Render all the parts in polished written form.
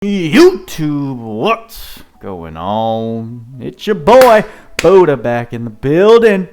YouTube, what's going on? It's your boy Buddha back in the building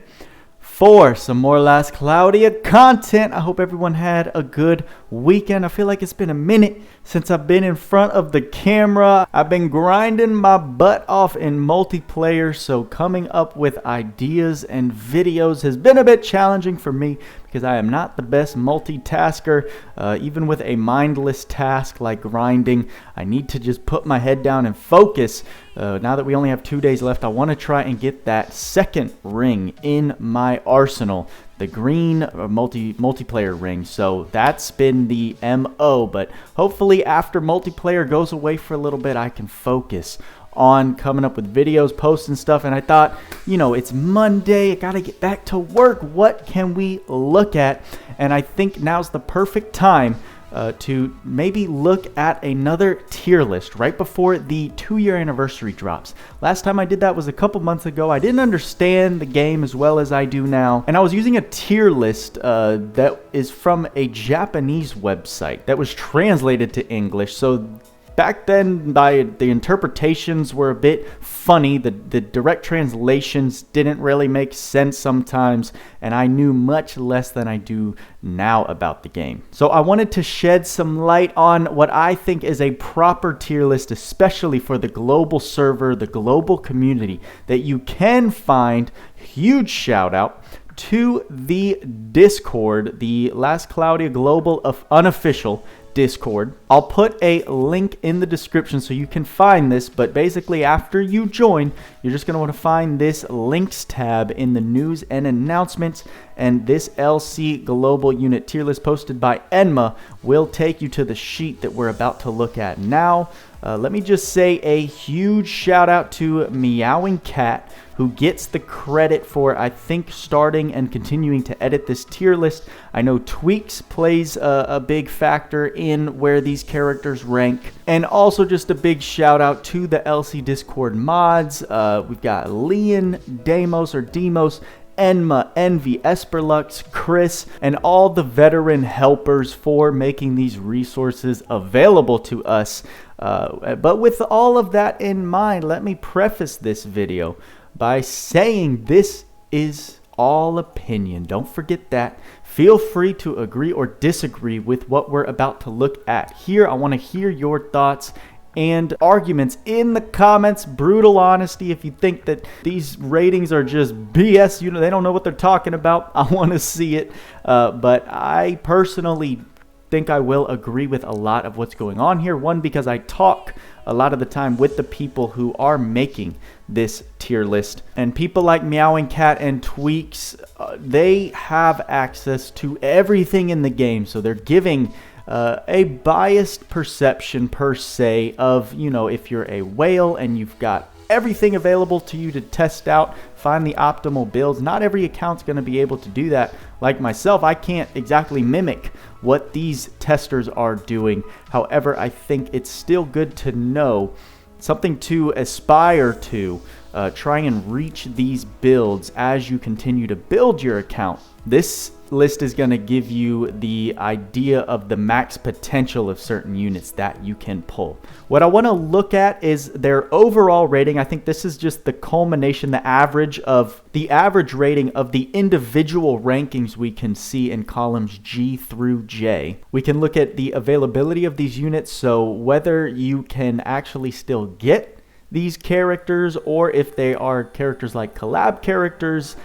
for some more Last Cloudia content. I hope everyone had a good weekend. I feel like it's been a minute since I've been in front of the camera. I've been grinding my butt off in multiplayer, so coming up with ideas and videos has been a bit challenging for me because I am not the best multitasker. Even with a mindless task like grinding, I need to just put my head down and focus. Now that we only have 2 days left, I want to try and get that second ring in my arsenal, the green multiplayer ring. So that's been the MO, but hopefully after multiplayer goes away for a little bit, I can focus on coming up with videos, posts and stuff. And I thought, you know, it's Monday, I gotta get back to work. What can we look at? And I think now's the perfect time to maybe look at another tier list right before the 2-year anniversary drops. Last time I did that was a couple months ago. I didn't understand the game as well as I do now, and I was using a tier list that is from a Japanese website that was translated to English. So back then, the interpretations were a bit funny. The direct translations didn't really make sense sometimes, and I knew much less than I do now about the game. So I wanted to shed some light on what I think is a proper tier list, especially for the global server, the global community that you can find. Huge shout out to the Discord, the Last Cloudia Global Unofficial Discord. I'll put a link in the description so you can find this, but basically after you join, you're just going to want to find this links tab in the news and announcements, and this LC Global Unit tier list posted by Enma will take you to the sheet that we're about to look at now. Let me just say a huge shout out to Meowing Cat, who gets the credit for, I think, starting and continuing to edit this tier list. I know Tweaks plays a big factor in where these characters rank. And also just a big shout out to the LC Discord mods. We've got Leon, Demos, Enma, Envy, Esperlux, Chris, and all the veteran helpers for making these resources available to us. But with all of that in mind, let me preface this video by saying this is all opinion. Don't forget that. Feel free to agree or disagree with what we're about to look at here. I want to hear your thoughts and arguments in the comments. Brutal honesty. If you think that these ratings are just BS, you know, they don't know what they're talking about, I want to see it. But I personally think I will agree with a lot of what's going on here. One, because I talk a lot of the time with the people who are making this tier list, and people like Meowing Cat and Tweaks, they have access to everything in the game, so they're giving a biased perception per se of, you know, if you're a whale and you've got everything available to you to test out, find the optimal builds. Not every account's going to be able to do that. Like myself, I can't exactly mimic what these testers are doing. However, I think it's still good to know something to aspire to. Try and reach these builds as you continue to build your account. This list is going to give you the idea of the max potential of certain units that you can pull. What I want to look at is their overall rating. I think this is just the culmination, the average rating of the individual rankings we can see in columns G through J. We can look at the availability of these units, so whether you can actually still get these characters, or if they are characters like collab characters,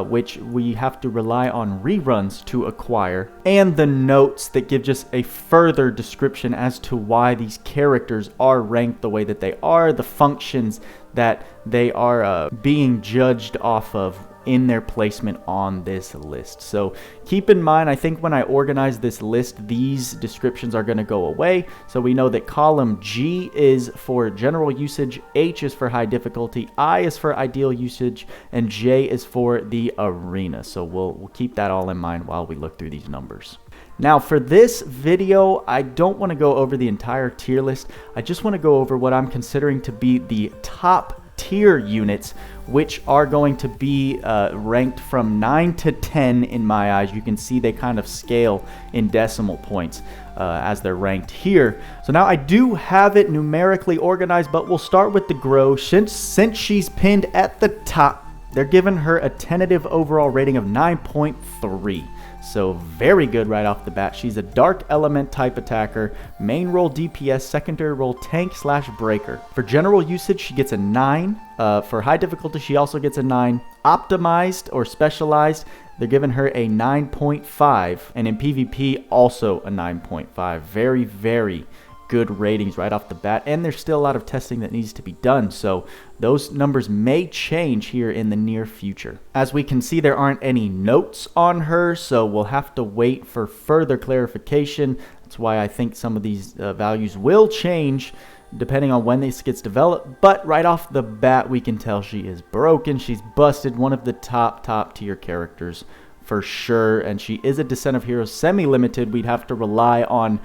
which we have to rely on reruns to acquire, and the notes that give just a further description as to why these characters are ranked the way that they are, the functions that they are being judged off of in their placement on this list. So keep in mind, I think when I organize this list, these descriptions are going to go away. So we know that column G is for general usage, H is for high difficulty, I is for ideal usage, and J is for the arena. So we'll keep that all in mind while we look through these numbers. Now for this video, I don't want to go over the entire tier list. I just want to go over what I'm considering to be the top tier units, which are going to be ranked from 9 to 10 in my eyes. You can see they kind of scale in decimal points as they're ranked here. So now I do have it numerically organized, but we'll start with the Grog. Since she's pinned at the top, they're giving her a tentative overall rating of 9.3. So very good right off the bat. She's a dark element type attacker, main role DPS, secondary role tank / breaker. For general usage, she gets a 9. For high difficulty, she also gets a 9. Optimized or specialized, they're giving her a 9.5. And in PvP, also a 9.5. Very, very good ratings right off the bat, and there's still a lot of testing that needs to be done, so those numbers may change here in the near future. As we can see, there aren't any notes on her, so we'll have to wait for further clarification. That's why I think some of these values will change depending on when this gets developed, but right off the bat we can tell she is broken. She's busted, one of the top tier characters for sure, and she is a Descent of Heroes semi-limited. We'd have to rely on,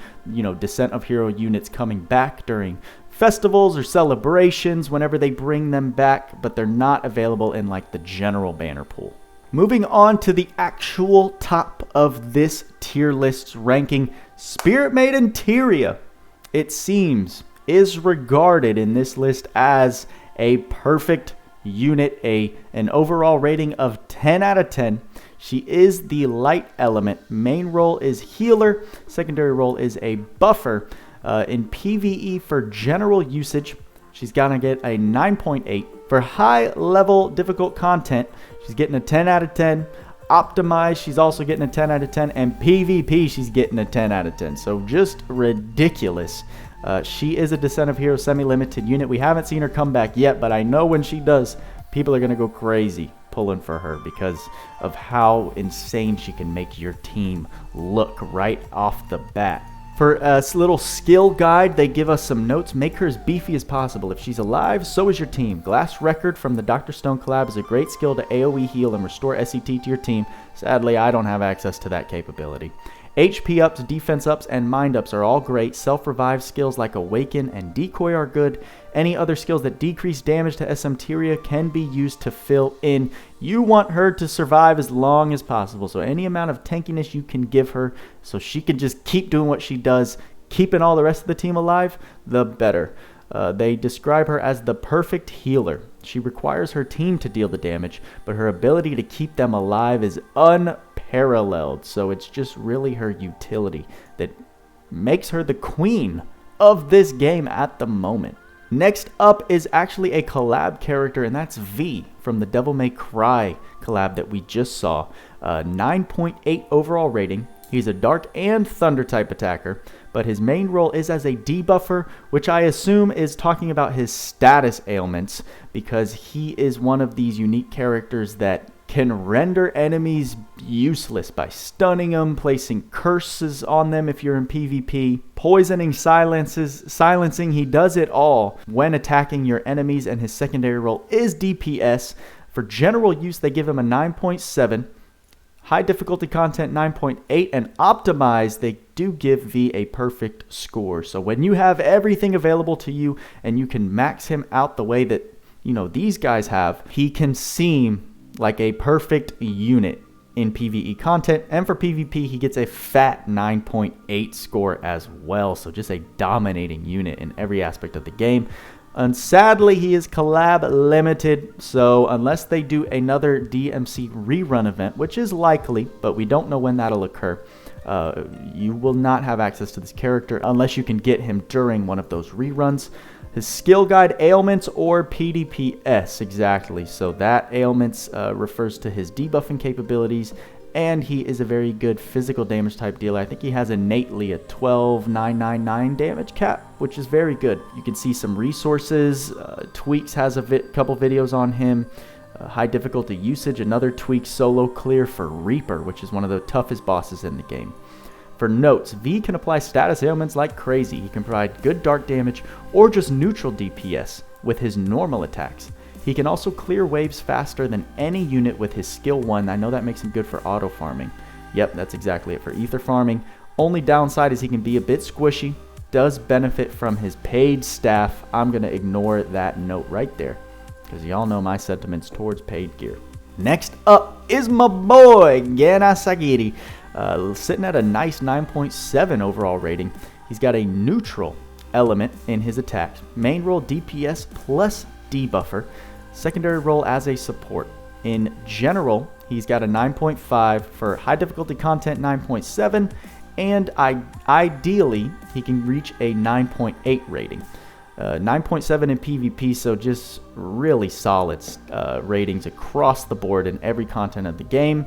Descent of Hero units coming back during festivals or celebrations whenever they bring them back, but they're not available in like the general banner pool. Moving on to the actual top of this tier list's ranking, Spirit Maiden Tyria, it seems, is regarded in this list as a perfect unit, an overall rating of 10 out of 10. She is the light element. Main role is healer. Secondary role is a buffer. In PvE for general usage, she's gonna get a 9.8. For high level difficult content, she's getting a 10 out of 10. Optimized, she's also getting a 10 out of 10. And PvP, she's getting a 10 out of 10. So just ridiculous. She is a Descent of Heroes semi-limited unit. We haven't seen her come back yet, but I know when she does, people are gonna go crazy pulling for her because of how insane she can make your team look right off the bat. For a little skill guide, they give us some notes. Make her as beefy as possible. If she's alive, so is your team. Glass Record from the Dr. Stone collab is a great skill to AoE heal and restore SET to your team. Sadly, I don't have access to that capability. HP ups, defense ups, and mind ups are all great. Self-revive skills like Awaken and Decoy are good. Any other skills that decrease damage to SM Tyria can be used to fill in. You want her to survive as long as possible, so any amount of tankiness you can give her so she can just keep doing what she does, keeping all the rest of the team alive, the better. They describe her as the perfect healer. She requires her team to deal the damage, but her ability to keep them alive is unparalleled. So it's just really her utility that makes her the queen of this game at the moment. Next up is actually a collab character, and that's V from the Devil May Cry collab that we just saw. 9.8 overall rating. He's a Dark and Thunder type attacker, but his main role is as a debuffer, which I assume is talking about his status ailments, because he is one of these unique characters that can render enemies useless by stunning them, placing curses on them if you're in PvP, poisoning, silencing. He does it all when attacking your enemies, and his secondary role is DPS. For general use, they give him a 9.7. High difficulty content 9.8, and optimized they do give V a perfect score. So when you have everything available to you and you can max him out the way that these guys have, he can seem like a perfect unit in PvE content, and for PvP he gets a fat 9.8 score as well. So just a dominating unit in every aspect of the game. And sadly, he is collab limited, so unless they do another DMC rerun event, which is likely, but we don't know when that'll occur, you will not have access to this character unless you can get him during one of those reruns. His skill guide, ailments or PDPS, exactly. So that ailments refers to his debuffing capabilities, and he is a very good physical damage type dealer. I think he has innately a 12,999 damage cap, which is very good. You can see some resources. Tweaks has a couple videos on him. High difficulty usage, another tweak solo clear for Reaper, which is one of the toughest bosses in the game. For notes, V can apply status ailments like crazy. He can provide good dark damage or just neutral DPS with his normal attacks. He can also clear waves faster than any unit with his skill 1. I know that makes him good for auto farming. Yep, that's exactly it for ether farming. Only downside is he can be a bit squishy. Does benefit from his paid staff. I'm going to ignore that note right there. because y'all know my sentiments towards paid gear. Next up is my boy, GANA, sitting at a nice 9.7 overall rating. He's got a neutral element in his attack. Main role DPS plus debuffer. Secondary role as a support. In general, he's got a 9.5 for high difficulty content, 9.7, and ideally he can reach a 9.8 rating. 9.7 in PvP, so just really solid ratings across the board in every content of the game.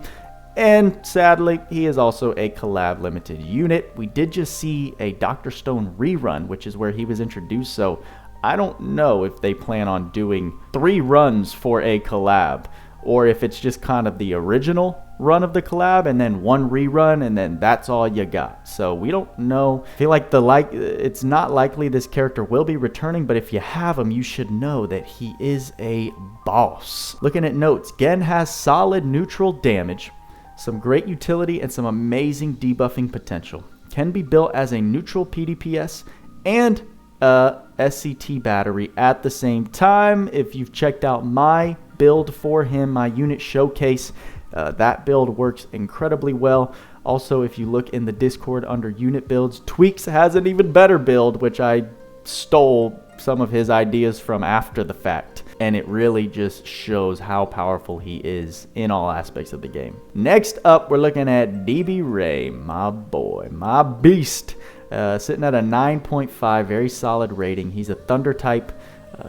And sadly, he is also a collab limited unit. We did just see a Dr. Stone rerun, which is where he was introduced, so I don't know if they plan on doing 3 runs for a collab, or if it's just kind of the original run of the collab and then 1 rerun and then that's all you got. So we don't know. I feel like it's not likely this character will be returning, but if you have him, you should know that he is a boss. Looking at notes, Gen has solid neutral damage, some great utility, and some amazing debuffing potential. Can be built as a neutral PDPS and a SCT battery at the same time. If you've checked out my build for him, my unit showcase, that build works incredibly well. Also, if you look in the Discord under unit builds, Tweaks has an even better build, which I stole some of his ideas from after the fact, and it really just shows how powerful he is in all aspects of the game. Next up, we're looking at DBRAY, my boy, my beast, sitting at a 9.5, very solid rating. He's a thunder type.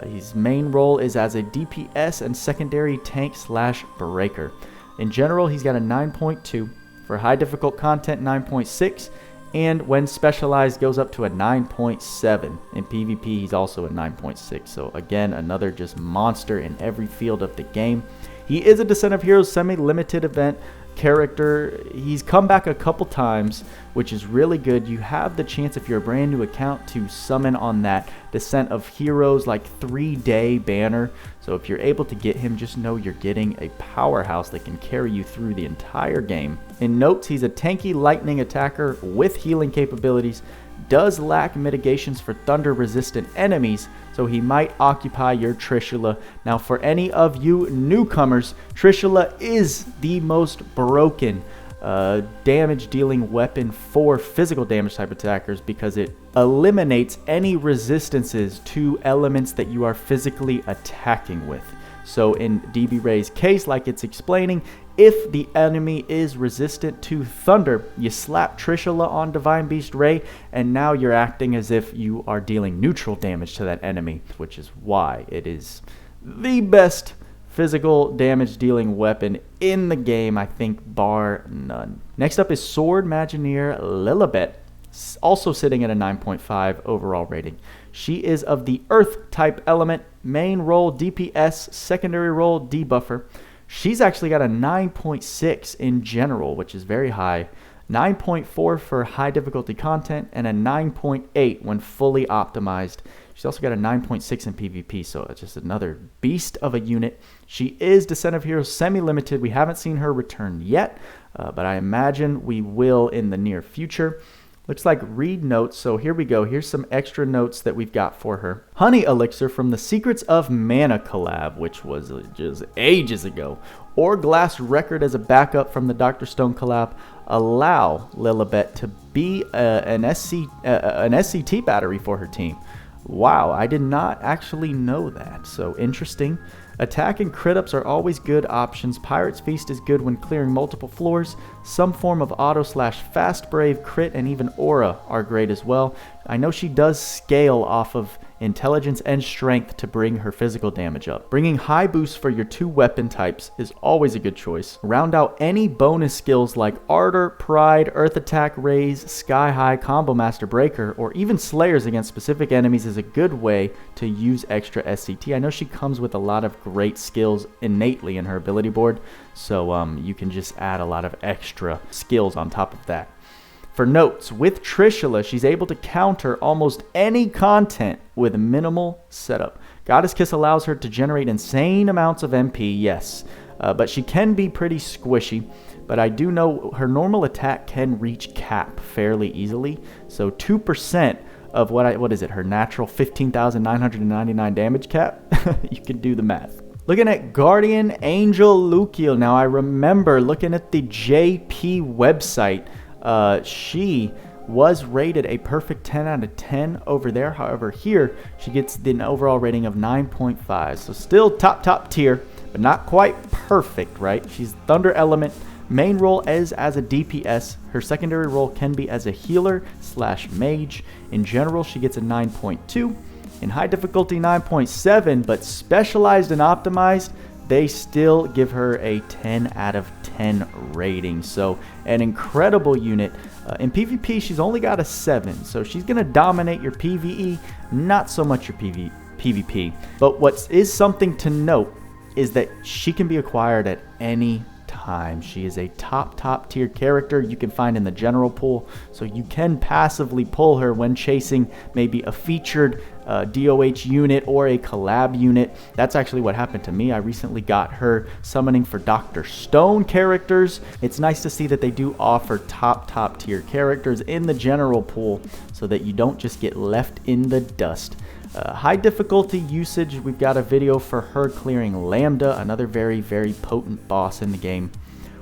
His main role is as a DPS and secondary tank / breaker. In general, he's got a 9.2. For high difficult content, 9.6. And when specialized, goes up to a 9.7. In PvP, he's also a 9.6. So again, another just monster in every field of the game. He is a Descent of Heroes semi-limited event character. He's come back a couple times, which is really good. You have the chance, if you're a brand new account, to summon on that Descent of Heroes like 3-day banner. So if you're able to get him, just know you're getting a powerhouse that can carry you through the entire game. In notes, he's a tanky lightning attacker with healing capabilities. Does lack mitigations for thunder resistant enemies, so he might occupy your Trishula. Now for any of you newcomers, Trishula is the most broken damage dealing weapon for physical damage type attackers, because it eliminates any resistances to elements that you are physically attacking with. So in DBRAY's case, like it's explaining, if the enemy is resistant to thunder, you slap Trishula on Divine Beast Ray, and now you're acting as if you are dealing neutral damage to that enemy, which is why it is the best physical damage dealing weapon in the game, I think, bar none. Next up is Sword Magineer Lillabet, also sitting at a 9.5 overall rating. She is of the Earth type element, main role DPS, secondary role debuffer. She's actually got a 9.6 in general, which is very high. 9.4 for high difficulty content, and a 9.8 when fully optimized. She's also got a 9.6 in PvP, so it's just another beast of a unit. She is Descent of Heroes semi-limited. We haven't seen her return yet, but I imagine we will in the near future. Looks like read notes, so here we go. Here's some extra notes that we've got for her. Honey Elixir from the Secrets of Mana collab, which was just ages ago. Or Glass Record as a backup from the Dr. Stone collab. Allow Lillabet to be an SCT battery for her team. Wow, I did not actually know that, so interesting. Attack and crit ups are always good options. Pirate's Feast is good when clearing multiple floors. Some form of auto / fast brave, crit, and even aura are great as well. I know she does scale off of intelligence and strength to bring her physical damage up. Bringing high boosts for your 2 weapon types is always a good choice. Round out any bonus skills like Ardor, Pride, Earth Attack, Raise, Sky High, Combo Master Breaker, or even Slayers against specific enemies is a good way to use extra SCT. I know she comes with a lot of great skills innately in her ability board, so you can just add a lot of extra skills on top of that. For notes, with Trishula, she's able to counter almost any content with minimal setup. Goddess Kiss allows her to generate insane amounts of MP, yes, but she can be pretty squishy. But I do know her normal attack can reach cap fairly easily, so 2% of what is it, her natural 15,999 damage cap? You can do the math. Looking at Guardian Angel Lucile. Now, I remember looking at the JP website. She was rated a perfect 10 out of 10 over there. However, here she gets an overall rating of 9.5. So still top tier, but not quite perfect, right? She's Thunder Element. Main role is as a DPS. Her secondary role can be as a healer / mage. In general, she gets a 9.2. In high difficulty, 9.7, but specialized and optimized, they still give her a 10 out of 10 rating. So an incredible unit. In PvP, she's only got a 7, so she's going to dominate your PvE, not so much your PvP. But what is something to note is that she can be acquired at any time. She is a top tier character you can find in the general pool, so you can passively pull her when chasing maybe a featured DOH unit or a collab unit. That's actually what happened to me. I recently got her summoning for Dr. Stone characters. It's nice to see that they do offer top tier characters in the general pool so that you don't just get left in the dust. High difficulty usage, we've got a video for her clearing Lambda, another very potent boss in the game.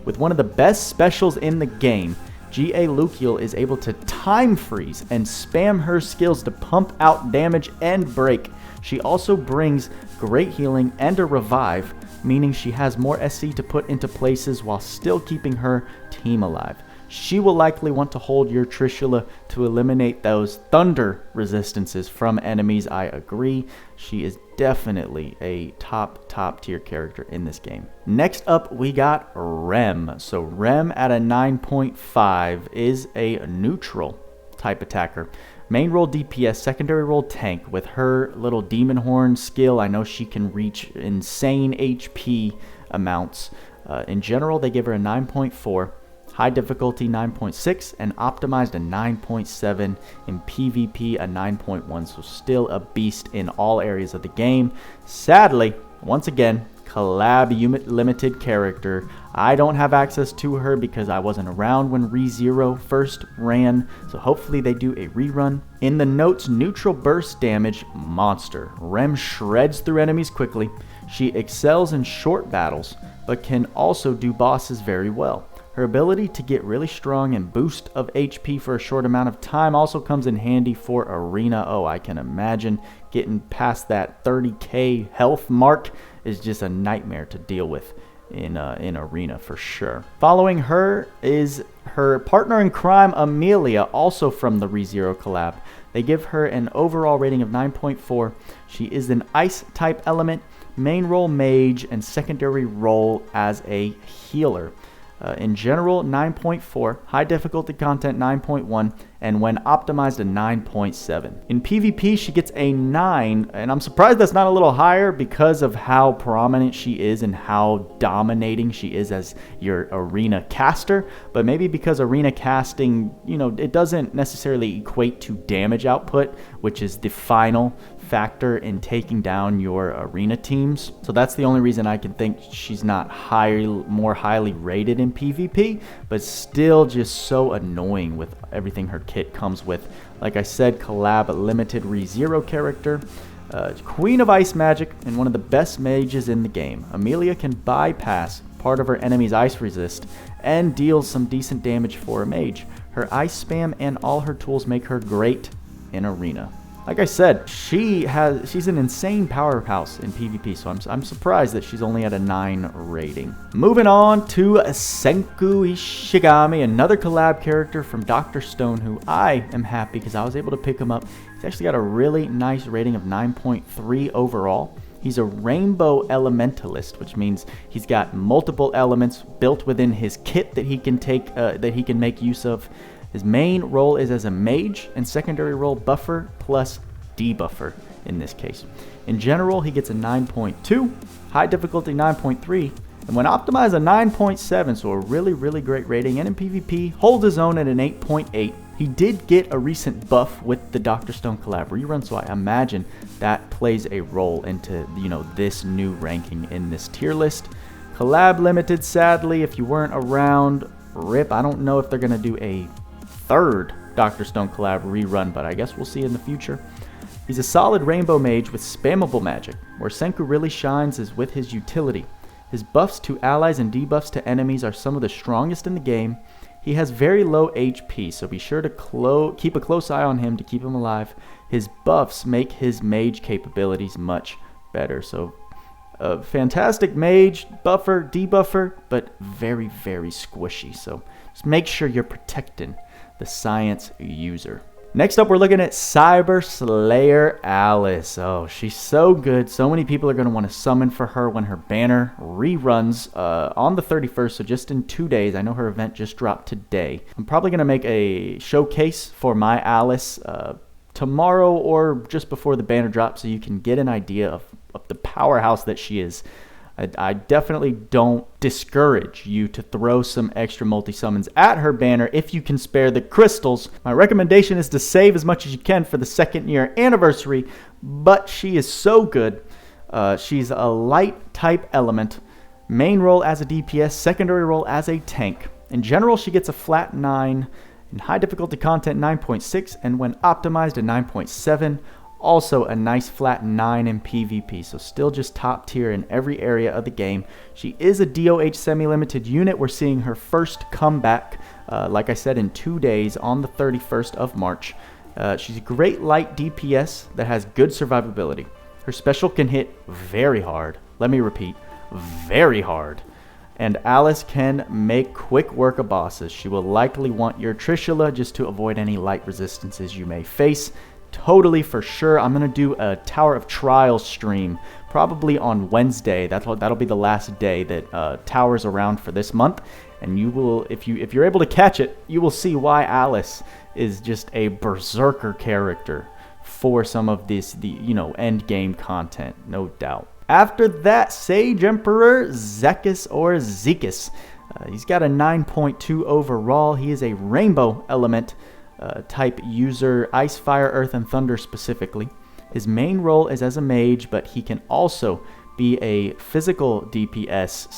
With one of the best specials in the game, GA Lucile is able to time freeze and spam her skills to pump out damage and break. She also brings great healing and a revive, meaning she has more SC to put into places while still keeping her team alive. She will likely want to hold your Trishula to eliminate those thunder resistances from enemies. I agree. She is definitely a top tier character in this game. Next up, we got Rem. So Rem at a 9.5 is a neutral type attacker. Main role DPS, secondary role tank. With her little demon horn skill, I know she can reach insane HP amounts. In general, they give her a 9.4. High difficulty 9.6 and optimized a 9.7. In PvP a 9.1, so still a beast in all areas of the game. Sadly, once again, collab limited character. I don't have access to her because I wasn't around when ReZero first ran, so hopefully they do a rerun. In the notes, neutral burst damage monster. Rem shreds through enemies quickly. She excels in short battles, but can also do bosses very well. Her ability to get really strong and boost of HP for a short amount of time also comes in handy for Arena. Oh, I can imagine getting past that 30k health mark is just a nightmare to deal with in Arena for sure. Following her is her partner in crime, Amelia, also from the ReZero collab. They give her an overall rating of 9.4. She is an ice type element, main role mage, and secondary role as a healer. In general, 9.4, high difficulty content 9.1, and when optimized a 9.7. In PvP, she gets a 9, and I'm surprised that's not a little higher because of how prominent she is and how dominating she is as your arena caster, but maybe because arena casting, you know, it doesn't necessarily equate to damage output, which is the final factor in taking down your arena teams. So that's the only reason I can think she's not more highly rated in PvP, but still just so annoying with everything her kit comes with. Like I said, collab limited ReZero character, Queen of Ice Magic, and one of the best mages in the game. Amelia can bypass part of her enemy's ice resist and deals some decent damage for a mage. Her ice spam and all her tools make her great in arena. Like I said, she's an insane powerhouse in PvP, so I'm surprised that she's only at a 9 rating. Moving on to Senko Ishigami, another collab character from Dr. Stone, who I am happy because I was able to pick him up. He's actually got a really nice rating of 9.3 overall. He's a rainbow elementalist, which means he's got multiple elements built within his kit that he can make use of. His main role is as a mage, and secondary role buffer plus debuffer in this case. In general, he gets a 9.2, high difficulty 9.3, and when optimized a 9.7, so a really great rating. And in PvP, holds his own at an 8.8. He did get a recent buff with the Dr. Stone collab rerun, so I imagine that plays a role into, you know, this new ranking in this tier list. Collab limited, sadly, if you weren't around, rip. I don't know if they're going to do a third Dr. Stone collab rerun, but I guess we'll see in the future. He's a solid rainbow mage with spammable magic. Where Senko really shines is with his utility. His buffs to allies and debuffs to enemies are some of the strongest in the game. He has very low HP, so be sure to keep a close eye on him to keep him alive. His buffs make his mage capabilities much better. So a fantastic mage, buffer, debuffer, but very, very squishy. So just make sure you're protecting the science user. Next up, we're looking at Cyber Slayer Alice. Oh, she's so good. So many people are going to want to summon for her when her banner reruns on the 31st, so just in 2 days. I know her event just dropped today. I'm probably going to make a showcase for my Alice tomorrow or just before the banner drops so you can get an idea of the powerhouse that she is. I definitely don't discourage you to throw some extra multi-summons at her banner if you can spare the crystals. My recommendation is to save as much as you can for the 2nd year anniversary, but she is so good. She's a light type element, main role as a DPS, secondary role as a tank. In general, she gets a flat 9, in high difficulty content 9.6, and when optimized a 9.7. Also a nice flat 9 in PvP, so still just top tier in every area of the game. She is a DOH semi-limited unit. We're seeing her first comeback, like I said, in 2 days on the 31st of March. She's a great light DPS that has good survivability. Her special can hit very hard. Let me repeat, very hard. And Alice can make quick work of bosses. She will likely want your Trishula just to avoid any light resistances you may face. Totally for sure. I'm gonna do a Tower of Trials stream probably on Wednesday. That'll be the last day that Tower's around for this month, and you will, if you're able to catch it, you will see why Alice is just a berserker character for some of the end game content, no doubt. After that, Sage Emperor Zekis or Zekis. He's got a 9.2 overall. He is a rainbow element type user, ice, fire, earth, and thunder specifically. His main role is as a mage, but he can also be a physical DPS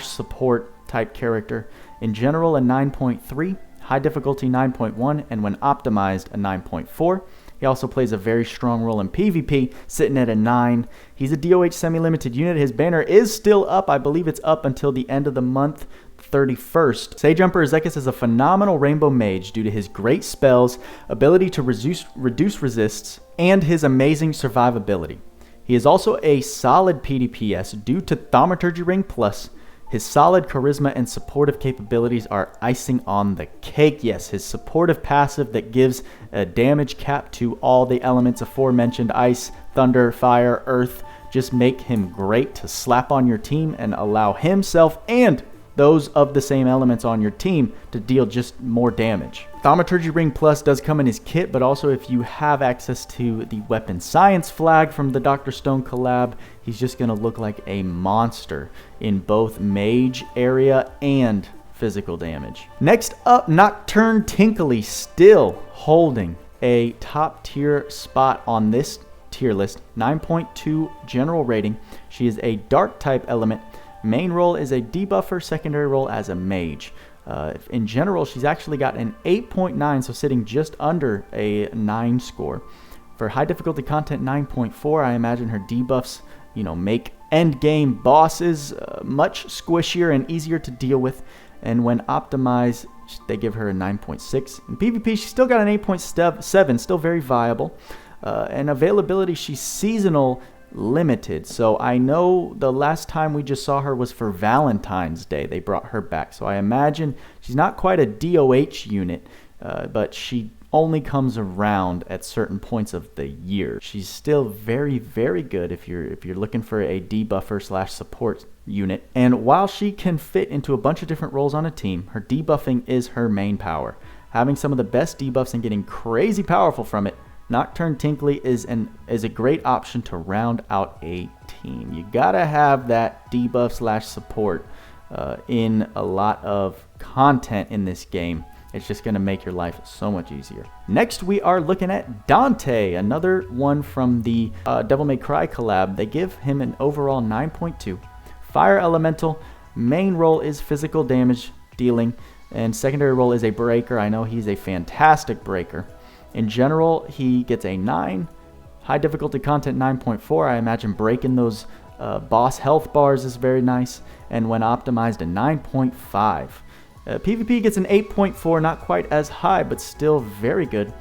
/ support type character. In general, a 9.3, high difficulty 9.1, and when optimized, a 9.4. He also plays a very strong role in PvP, sitting at a 9. He's a DOH semi-limited unit. His banner is still up. I believe it's up until the end of the month, 31st. Sage Emperor Zekis is a phenomenal rainbow mage due to his great spells, ability to reduce resists, and his amazing survivability. He is also a solid PDPS due to Thaumaturgy Ring Plus. His solid charisma and supportive capabilities are icing on the cake. Yes, his supportive passive that gives a damage cap to all the elements aforementioned, ice, thunder, fire, earth, just make him great to slap on your team and allow himself and those of the same elements on your team to deal just more damage. Thaumaturgy Ring Plus does come in his kit, but also if you have access to the Weapon Science flag from the Dr. Stone collab, he's just going to look like a monster in both mage area and physical damage. Next up, Nocturne Tinkly, still holding a top tier spot on this tier list. 9.2 general rating. She is a dark type element. Main role is a debuffer, secondary role as a mage. In general, she's actually got an 8.9, so sitting just under a 9 score. For high difficulty content 9.4, I imagine her debuffs, make end game bosses much squishier and easier to deal with. And when optimized, they give her a 9.6. In PvP, she's still got an 8.7, still very viable. And availability, she's seasonal limited. So I know the last time we just saw her was for Valentine's Day. They brought her back. So I imagine she's not quite a DOH unit, but she only comes around at certain points of the year. She's still very, very good if you're looking for a debuffer / support unit. And while she can fit into a bunch of different roles on a team, her debuffing is her main power. Having some of the best debuffs and getting crazy powerful from it, Nocturne Tinkly is a great option to round out a team. You gotta have that debuff / support in a lot of content in this game. It's just gonna make your life so much easier. Next, we are looking at Dante, another one from the Devil May Cry collab. They give him an overall 9.2. Fire Elemental. Main role is physical damage dealing, and secondary role is a breaker. I know he's a fantastic breaker. In general, he gets a 9. High difficulty content 9.4, I imagine breaking those boss health bars is very nice. And when optimized, a 9.5. PvP gets an 8.4, not quite as high, but still very good.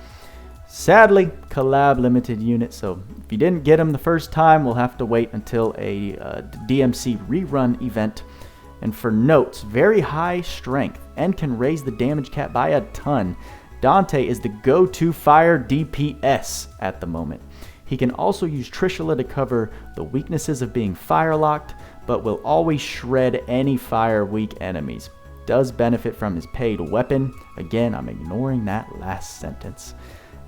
Sadly, collab limited unit, so if you didn't get him the first time, we'll have to wait until a DMC rerun event. And for notes, very high strength and can raise the damage cap by a ton. Dante is the go-to fire DPS at the moment. He can also use Trishula to cover the weaknesses of being fire locked, but will always shred any fire weak enemies. Does benefit from his paid weapon. Again, I'm ignoring that last sentence.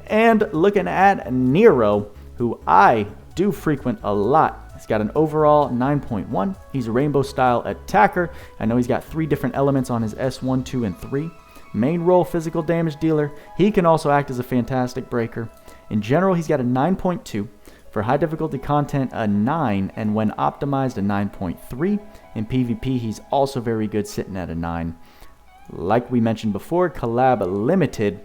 And looking at Nero, who I do frequent a lot. He's got an overall 9.1. He's a rainbow style attacker. I know he's got 3 different elements on his S1, 2, and 3. Main role, physical damage dealer. He can also act as a fantastic breaker. In general, he's got a 9.2. For high difficulty content, a 9. And when optimized, a 9.3. In PvP, he's also very good, sitting at a 9. Like we mentioned before, collab limited.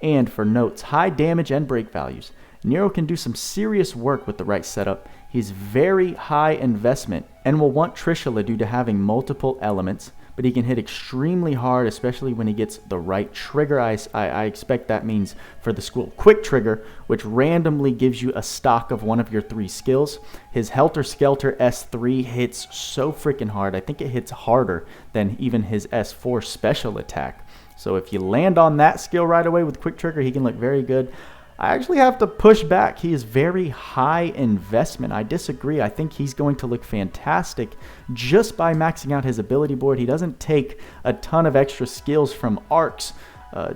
And for notes, high damage and break values. Nero can do some serious work with the right setup. He's very high investment and will want Trishula due to having multiple elements, but he can hit extremely hard, especially when he gets the right trigger. I expect that means for the school quick trigger, which randomly gives you a stock of one of your 3 skills. His Helter Skelter S3 hits so freaking hard. I think it hits harder than even his S4 special attack. So if you land on that skill right away with quick trigger, he can look very good. I actually have to push back. He is very high investment. I disagree. I think he's going to look fantastic just by maxing out his ability board. He doesn't take a ton of extra skills from arcs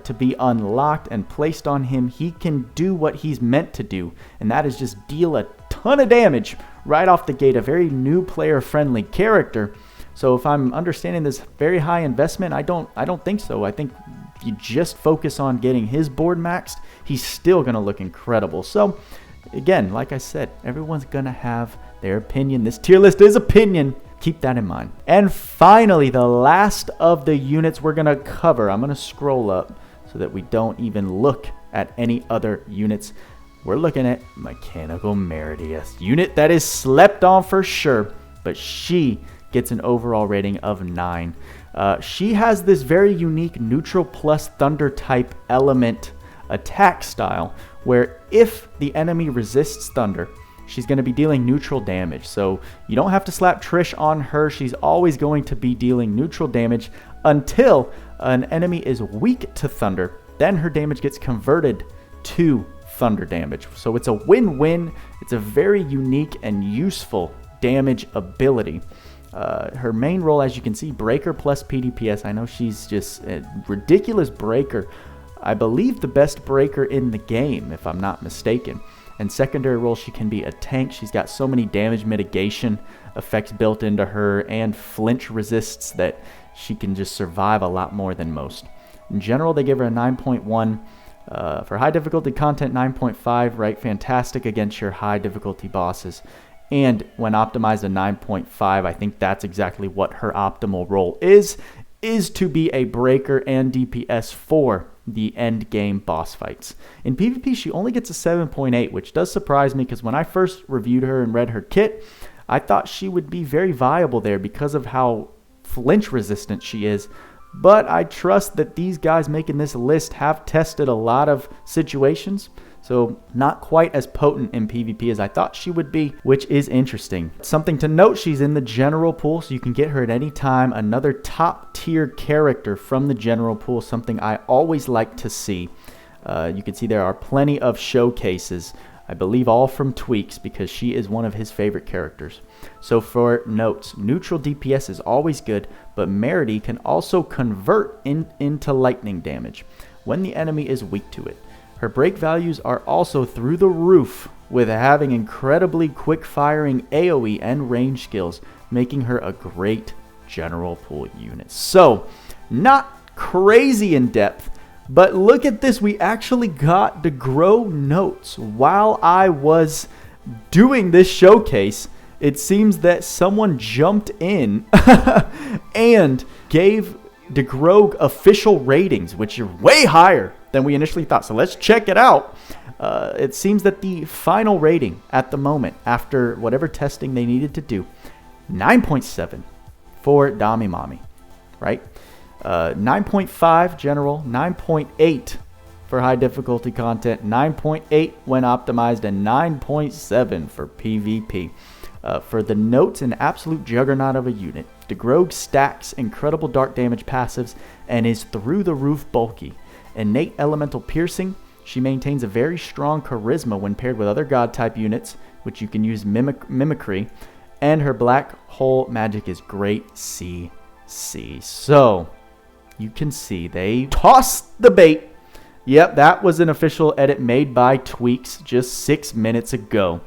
to be unlocked and placed on him. He can do what he's meant to do, and that is just deal a ton of damage right off the gate. A very new player-friendly character. So if I'm understanding this very high investment, I don't think so. I think if you just focus on getting his board maxed, he's still going to look incredible. So again, like I said, everyone's going to have their opinion. This tier list is opinion. Keep that in mind. And finally, the last of the units we're going to cover. I'm going to scroll up so that we don't even look at any other units. We're looking at Mechanical Meridius. Unit that is slept on for sure, but she gets an overall rating of 9. She has this very unique neutral plus thunder type element attack style, where if the enemy resists thunder, she's going to be dealing neutral damage. So you don't have to slap Trish on her. She's always going to be dealing neutral damage until an enemy is weak to thunder. Then her damage gets converted to thunder damage. So it's a win-win. It's a very unique and useful damage ability. Her main role, as you can see, breaker plus PDPS. I know she's just a ridiculous breaker. I believe the best breaker in the game, if I'm not mistaken. And secondary role, she can be a tank. She's got so many damage mitigation effects built into her and flinch resists that she can just survive a lot more than most. In general, they give her a 9.1. For high difficulty content, 9.5, right? Fantastic against your high difficulty bosses. And when optimized a 9.5, I think that's exactly what her optimal role is to be a breaker and DPS for the end game boss fights. In PvP, she only gets a 7.8, which does surprise me because when I first reviewed her and read her kit, I thought she would be very viable there because of how flinch resistant she is. But I trust that these guys making this list have tested a lot of situations. So not quite as potent in PvP as I thought she would be, which is interesting. Something to note, she's in the general pool, so you can get her at any time. Another top tier character from the general pool, something I always like to see. You can see there are plenty of showcases, I believe all from Tweaks, because she is one of his favorite characters. So for notes, neutral DPS is always good, but Meridius can also convert into lightning damage when the enemy is weak to it. Her break values are also through the roof, with having incredibly quick firing AoE and range skills, making her a great general pool unit. So, not crazy in depth, but look at this. We actually got the grow notes while I was doing this showcase. It seems that someone jumped in and gave the Grog official ratings, which are way higher than we initially thought. So let's check it out. It seems that the final rating at the moment, after whatever testing they needed to do, 9.7 for Dami Mami, right? 9.5 general, 9.8 for high difficulty content, 9.8 when optimized, and 9.7 for PvP. For the notes, an absolute juggernaut of a unit. The Grog stacks incredible dark damage passives and is through the roof bulky. Innate elemental piercing. She maintains a very strong charisma when paired with other god type units, which you can use mimicry. And her black hole magic is great CC. So you can see they tossed the bait. Yep, that was an official edit made by Tweaks just 6 minutes ago.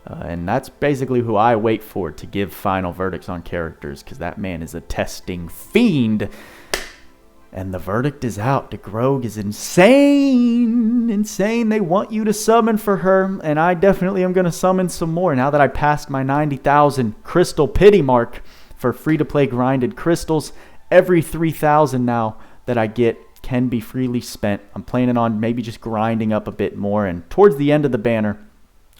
And that's basically who I wait for to give final verdicts on characters, because that man is a testing fiend. And the verdict is out. The Grog is insane. Insane. They want you to summon for her, and I definitely am going to summon some more now that I passed my 90,000 crystal pity mark for free-to-play grinded crystals. Every 3,000 now that I get can be freely spent. I'm planning on maybe just grinding up a bit more, and towards the end of the banner,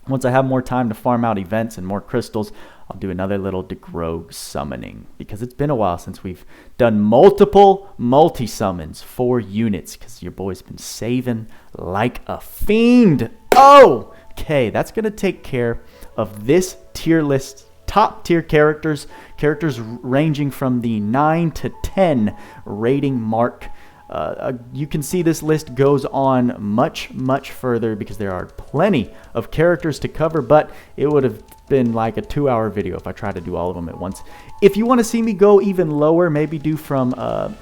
once I have more time to farm out events and more crystals, I'll do another little Grog summoning, because it's been a while since we've done multiple multi-summons for units, because your boy's been saving like a fiend. Oh, okay, that's going to take care of this tier list. Top tier characters ranging from the 9 to 10 rating mark. You can see this list goes on much further, because there are plenty of characters to cover, but it would have been like a 2-hour video if I tried to do all of them at once. If you want to see me go even lower, maybe do from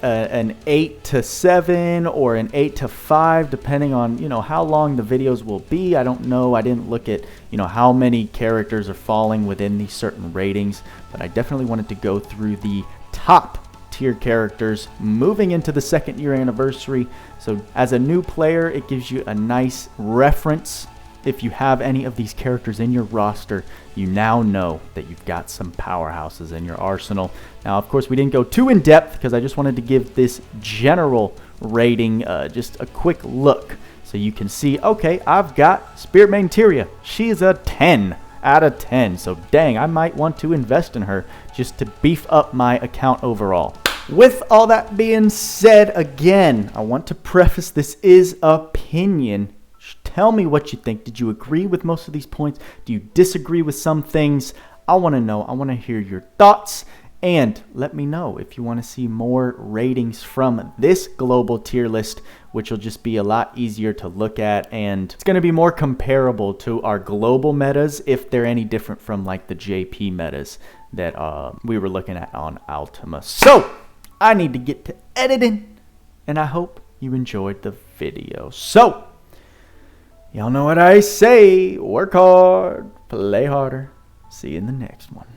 an 8 to 7 or an 8 to 5, depending on, you know, how long the videos will be. I don't know. I didn't look at, you know, how many characters are falling within these certain ratings, but I definitely wanted to go through the top tier characters moving into the 2nd year anniversary. So as a new player, it gives you a nice reference. If you have any of these characters in your roster, you now know that you've got some powerhouses in your arsenal. Now, of course, we didn't go too in depth, because I just wanted to give this general rating just a quick look, so you can see, okay, I've got Spirit Maiden Tyria. She's a 10 out of 10. So dang, I might want to invest in her just to beef up my account overall. With all that being said, again, I want to preface this is opinion. Tell me what you think. Did you agree with most of these points? Do you disagree with some things? I want to know. I want to hear your thoughts. And let me know if you want to see more ratings from this global tier list, which will just be a lot easier to look at. And it's going to be more comparable to our global metas, if they're any different from like the JP metas that we were looking at on Ultima. So I need to get to editing, and I hope you enjoyed the video. So y'all know what I say. Work hard, play harder. See you in the next one.